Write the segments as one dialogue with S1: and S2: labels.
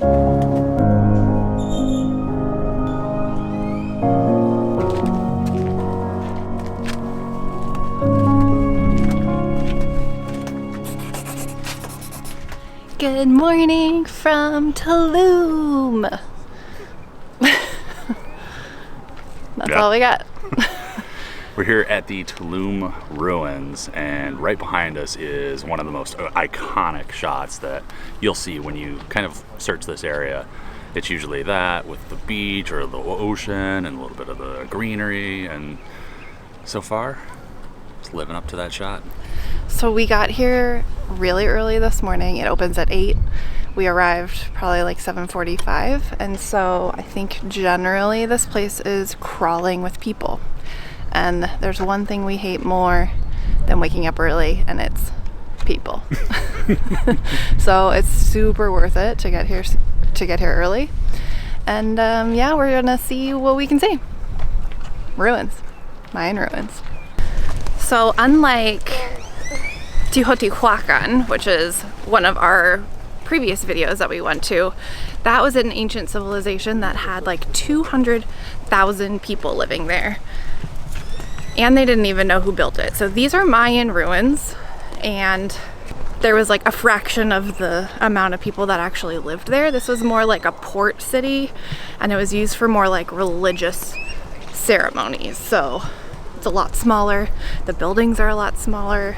S1: Good morning from Tulum. That's all we got.
S2: We're here at the Tulum ruins, and right behind us is one of the most iconic shots that you'll see when you kind of search this area. It's usually that with the beach or the ocean and a little bit of the greenery, and so far it's living up to that shot.
S1: So we got here really early this morning. It opens at 8. We arrived probably like 7:45, and so I think generally this place is crawling with people. And there's one thing we hate more than waking up early, and it's people. So it's super worth it to get here early. And yeah, we're gonna see what we can see. Ruins, Mayan ruins. So unlike Teotihuacan, which is one of our previous videos that we went to, that was an ancient civilization that had like 200,000 people living there. And they didn't even know who built it. So these are Mayan ruins, and there was like a fraction of the amount of people that actually lived there. This was more like a port city, and it was used for more like religious ceremonies. So it's a lot smaller. The buildings are a lot smaller.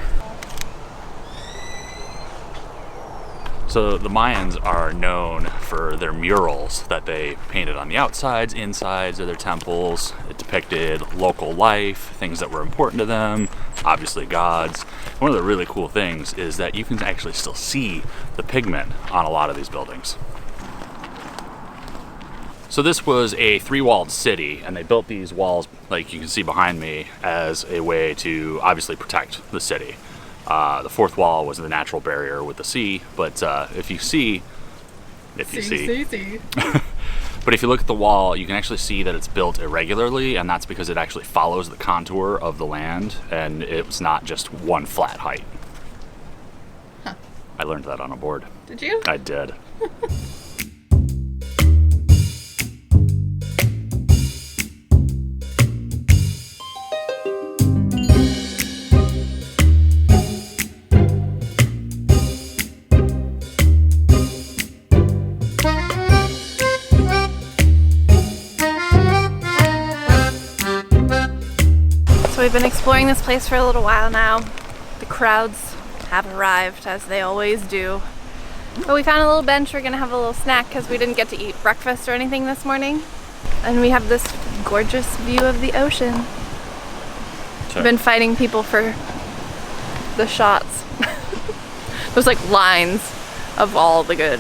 S2: So the Mayans are known for their murals that they painted on the outsides, insides of their temples. It depicted local life, things that were important to them, obviously gods. One of the really cool things is that you can actually still see the pigment on a lot of these buildings. So this was a 3-walled city, and they built these walls, like you can see behind me, as a way to obviously protect the city. The 4th wall was the natural barrier with the sea, but if you see, but if you look at the wall, you can actually see that it's built irregularly, and that's because it actually follows the contour of the land, and it's not just one flat height.
S1: Huh.
S2: I learned that on a board.
S1: Did you?
S2: I did.
S1: We've been exploring this place for a little while now. The crowds have arrived, as they always do. But we found a little bench. We're gonna have a little snack because we didn't get to eat breakfast or anything this morning. And we have this gorgeous view of the ocean. We've been fighting people for the shots. There's like lines of all the good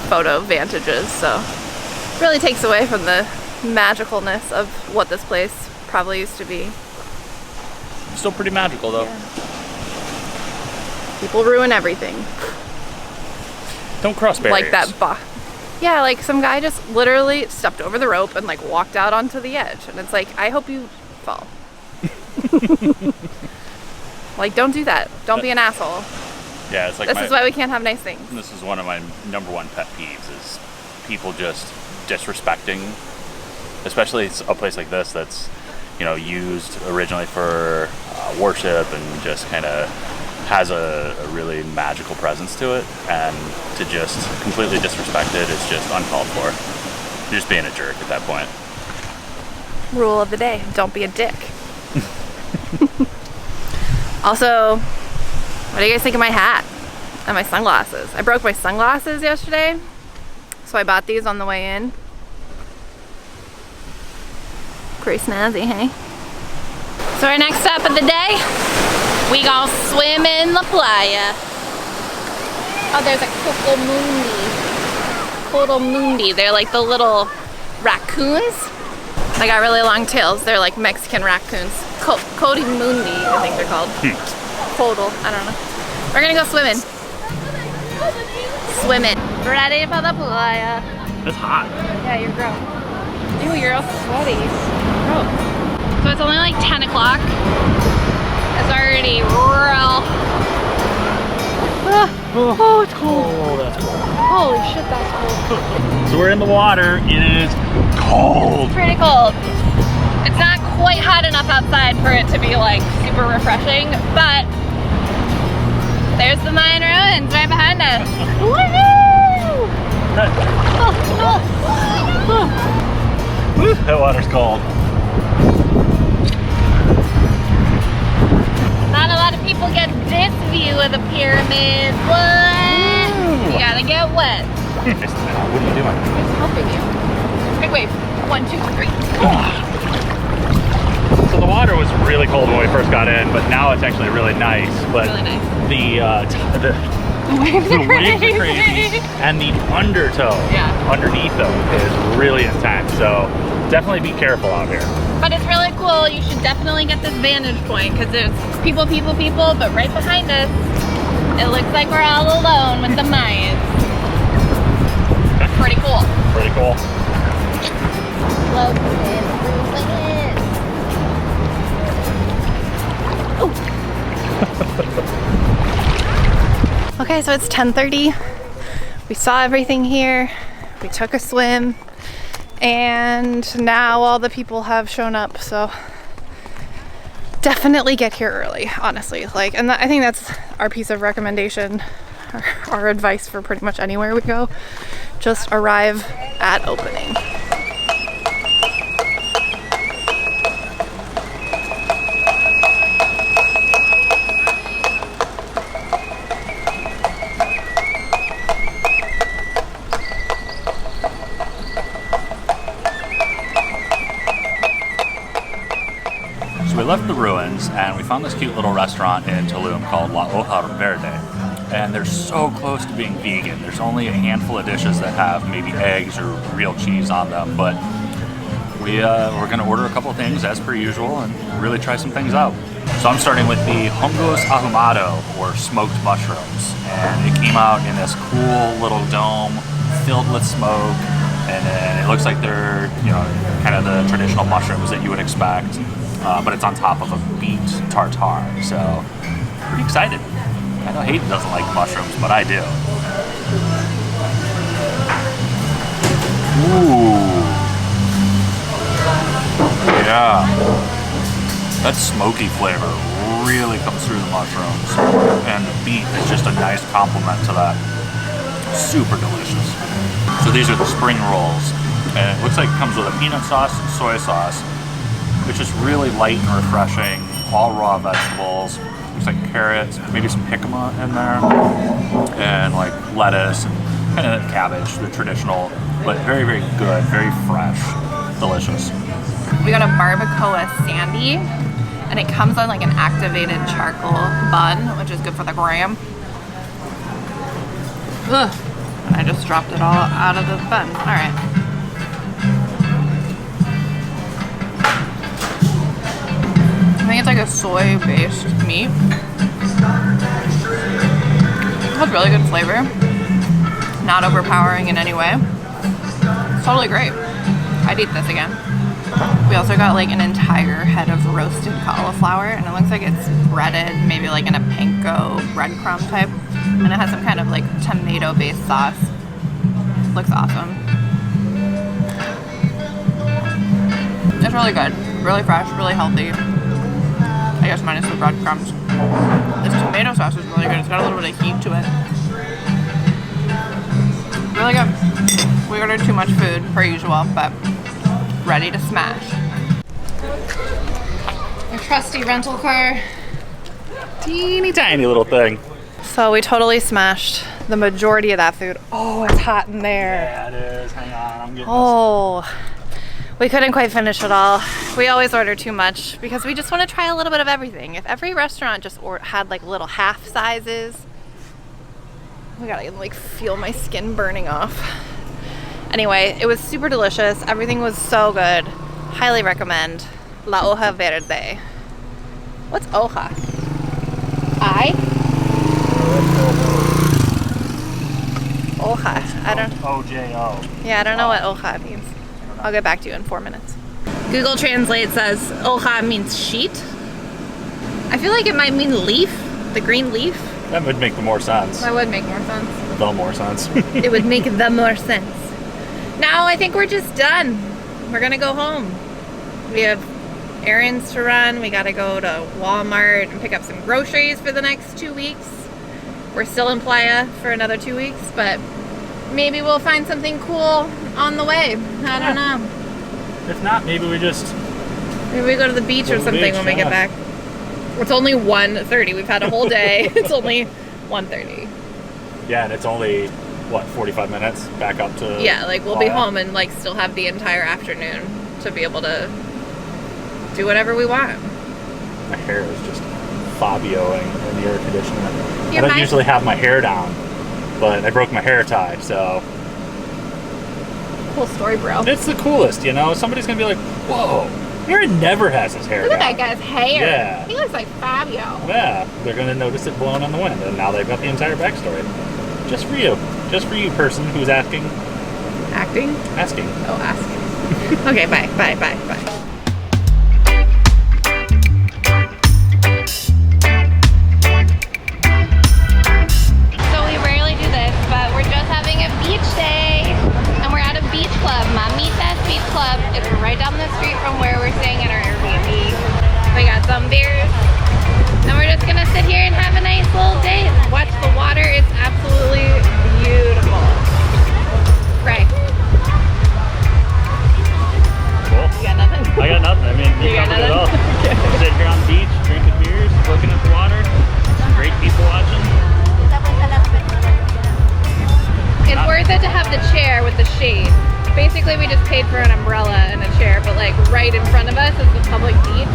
S1: photo vantages, so it really takes away from the magicalness of what this place probably used to be.
S2: Still pretty magical though.
S1: Yeah. People ruin everything.
S2: Don't cross barriers.
S1: Like that yeah, like some guy just literally stepped over the rope and like walked out onto the edge, and it's like, I hope you fall. Like, don't do that. Don't be an asshole.
S2: Yeah, it's like
S1: this is why we can't have nice things.
S2: This is one of my #1 pet peeves, is people just disrespecting, especially a place like this that's, you know, used originally for worship and just kind of has a really magical presence to it, and to just completely disrespect it is just uncalled for. You're just being a jerk at that point.
S1: Rule of the day, don't be a dick. Also, what do you guys think of my hat and my sunglasses? I broke my sunglasses yesterday, so I bought these on the way in. Pretty snazzy, hey? So our next stop of the day, we gonna swim in the playa. Oh, there's a cocomundi. They're like the little raccoons. They got really long tails. They're like Mexican raccoons. Cocomundi, I think they're called. Total, I don't know. We're gonna go swimming. Swimming. Ready for the playa.
S2: It's hot.
S1: Yeah, you're gross. Ew, you're all sweaty. Gross. So it's only like 10 o'clock. It's already real. Oh, it's cold.
S2: Oh, that's cold.
S1: Holy shit, that's cold.
S2: So we're in the water. It is cold.
S1: It's pretty cold. It's not quite hot enough outside for it to be like super refreshing, but there's the Mayan ruins right behind us. Woohoo!
S2: That water's cold.
S1: Not a lot of people get this view of the pyramids. What? You gotta get wet.
S2: What are you doing?
S1: It's helping you. Big wave. 1, 2, 3.
S2: So the water was really cold when we first got in, but now it's actually really nice. But
S1: Really nice.
S2: The waves are crazy, and the undertow underneath them is really intense. So definitely be careful out here.
S1: But it's really cool. You should definitely get this vantage point because there's people, but right behind us, it looks like we're all alone with the Mayans. Pretty cool.
S2: Pretty cool.
S1: Love this. Okay, so it's 10:30. We saw everything here. We took a swim, and now all the people have shown up. So definitely get here early, honestly. Like, and I think that's our piece of recommendation, our advice for pretty much anywhere we go. Just arrive at opening.
S2: So we left the ruins and we found this cute little restaurant in Tulum called Hoja Verde. And they're so close to being vegan. There's only a handful of dishes that have maybe eggs or real cheese on them, but we're gonna order a couple things as per usual and really try some things out. So I'm starting with the hongos ahumado, or smoked mushrooms. And it came out in this cool little dome filled with smoke. And then it looks like they're, you know, kind of the traditional mushrooms that you would expect. But it's on top of a beet tartare, so pretty excited. I know Hayden doesn't like mushrooms, but I do. Ooh. Yeah. That smoky flavor really comes through the mushrooms. And the beet is just a nice complement to that. Super delicious. So these are the spring rolls. And it looks like it comes with a peanut sauce and soy sauce, which is really light and refreshing. All raw vegetables. Looks like carrots, maybe some jicama in there, and like lettuce and kind of cabbage, the traditional, but very, very good, very fresh, delicious.
S1: We got a barbacoa sandy, and it comes on like an activated charcoal bun, which is good for the gram. Ugh. And I just dropped it all out of the bun. All right. I think it's like a soy-based meat. It has really good flavor. Not overpowering in any way. It's totally great. I'd eat this again. We also got like an entire head of roasted cauliflower, and it looks like it's breaded, maybe like in a panko breadcrumb type. And it has some kind of like tomato-based sauce. Looks awesome. It's really good. Really fresh, really healthy. I guess minus the breadcrumbs. This tomato sauce is really good. It's got a little bit of heat to it. Really good. We ordered too much food, per usual, but ready to smash. Our trusty rental car.
S2: Teeny tiny little thing.
S1: So we totally smashed the majority of that food. Oh, it's hot in there.
S2: Yeah, it is. Hang on, I'm getting this.
S1: Oh. We couldn't quite finish it all. We always order too much because we just want to try a little bit of everything. If every restaurant just had like little half sizes, we gotta like feel my skin burning off. Anyway, it was super delicious. Everything was so good. Highly recommend La Hoja Verde. What's hoja? Hoja. I don't.
S2: O-J-O.
S1: Yeah, I don't know what hoja means. I'll get back to you in 4 minutes. Google Translate says hoja means sheet. I feel like it might mean leaf, the green leaf.
S2: That would make more sense.
S1: That would make more sense.
S2: the more sense.
S1: It would make the more sense. Now I think we're just done. We're gonna go home. We have errands to run. We gotta go to Walmart and pick up some groceries for the next 2 weeks. We're still in Playa for another 2 weeks, but maybe we'll find something cool on the way. I don't know.
S2: If not, maybe we just...
S1: Maybe we go to the beach or something when we get back. It's only 1:30. We've had a whole day. It's only 1:30.
S2: Yeah, and it's only, what, 45 minutes back up to...
S1: Yeah, like we'll be home and like still have the entire afternoon to be able to do whatever we want.
S2: My hair is just Fabioing in the air conditioner.
S1: Yeah,
S2: I don't usually have my hair down, but I broke my hair tie, so...
S1: Cool story, bro.
S2: It's the coolest, you know? Somebody's gonna be like, whoa, Aaron never has his hair
S1: Look
S2: down.
S1: at that guy's hair.
S2: Yeah.
S1: He looks like Fabio.
S2: Yeah, they're gonna notice it blowing on the wind, and now they've got the entire backstory. Just for you. Just for you, person who's asking.
S1: Acting?
S2: Asking.
S1: Oh, asking. Okay, bye. So we rarely do this, but we're just having a beach day. And we're at a beach club, Mamitas Beach Club. It's right down the street from where we're staying at our Airbnb. We got some beers. And we're just gonna sit here and have a nice little day and watch the water. It's absolutely beautiful. Right.
S2: Cool.
S1: You got nothing?
S2: I got nothing. I mean, you
S1: got
S2: covered it
S1: nothing?
S2: all. Sitting here on the beach, drinking beers, looking at the water. Some great people watching.
S1: It's worth it to have the chair with the shade. Basically, we just paid for an umbrella and a chair, but like right in front of us is the public beach.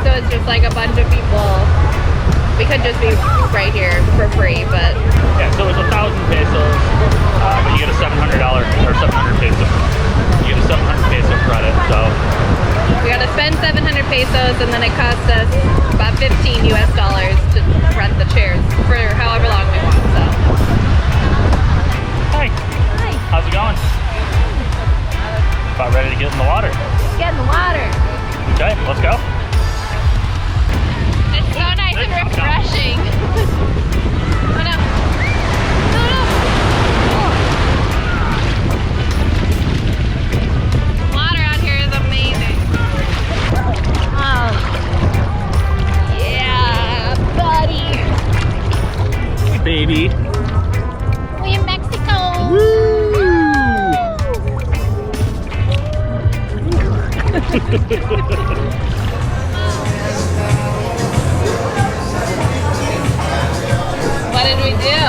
S1: So it's just like a bunch of people. We could just be right here for free, but...
S2: Yeah, so it's 1,000 pesos, but you get a $700 or 700 peso. You get a 700 peso credit, so...
S1: We gotta spend 700 pesos and then it costs us about $15 US to rent the chairs for however long we want, so...
S2: Hi.
S1: Hi.
S2: How's it going? About ready to get in the water.
S1: Get in the water.
S2: Okay, let's go.
S1: It's so nice and refreshing. Oh no. Oh no. Oh. The water out here is amazing. Oh. Yeah, buddy.
S2: Hey, baby.
S1: We in Mexico. What did we do?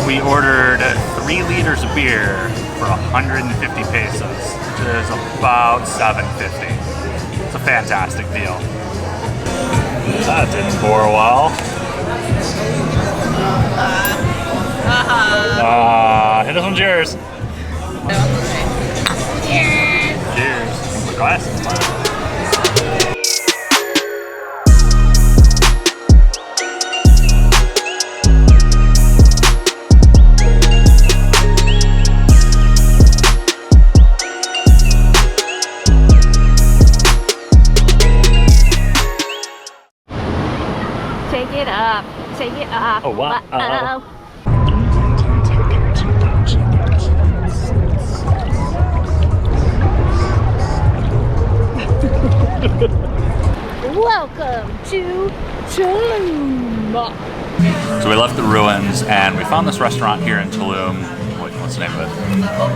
S2: We ordered 3 liters of beer for 150 pesos, which is about $7.50. It's a fantastic deal. That didn't bore well. Hit us some cheers.
S1: Cheers.
S2: Cheers. My glasses.
S1: Take it up. Take it up.
S2: Oh, wow.
S1: Welcome to Tulum.
S2: So we left the ruins and we found this restaurant here in Tulum. Wait, what's the name of it?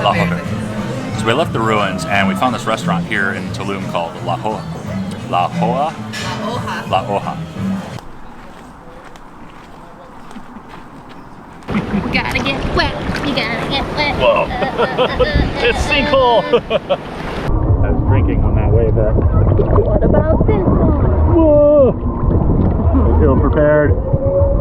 S2: Hoja Verde. So we left the ruins and we found this restaurant here in Tulum called La Hoja.
S1: You gotta get wet. You gotta get wet.
S2: Whoa. It's sinkhole. I was drinking when that wave hit.
S1: What about this one?
S2: Whoa. I feel prepared.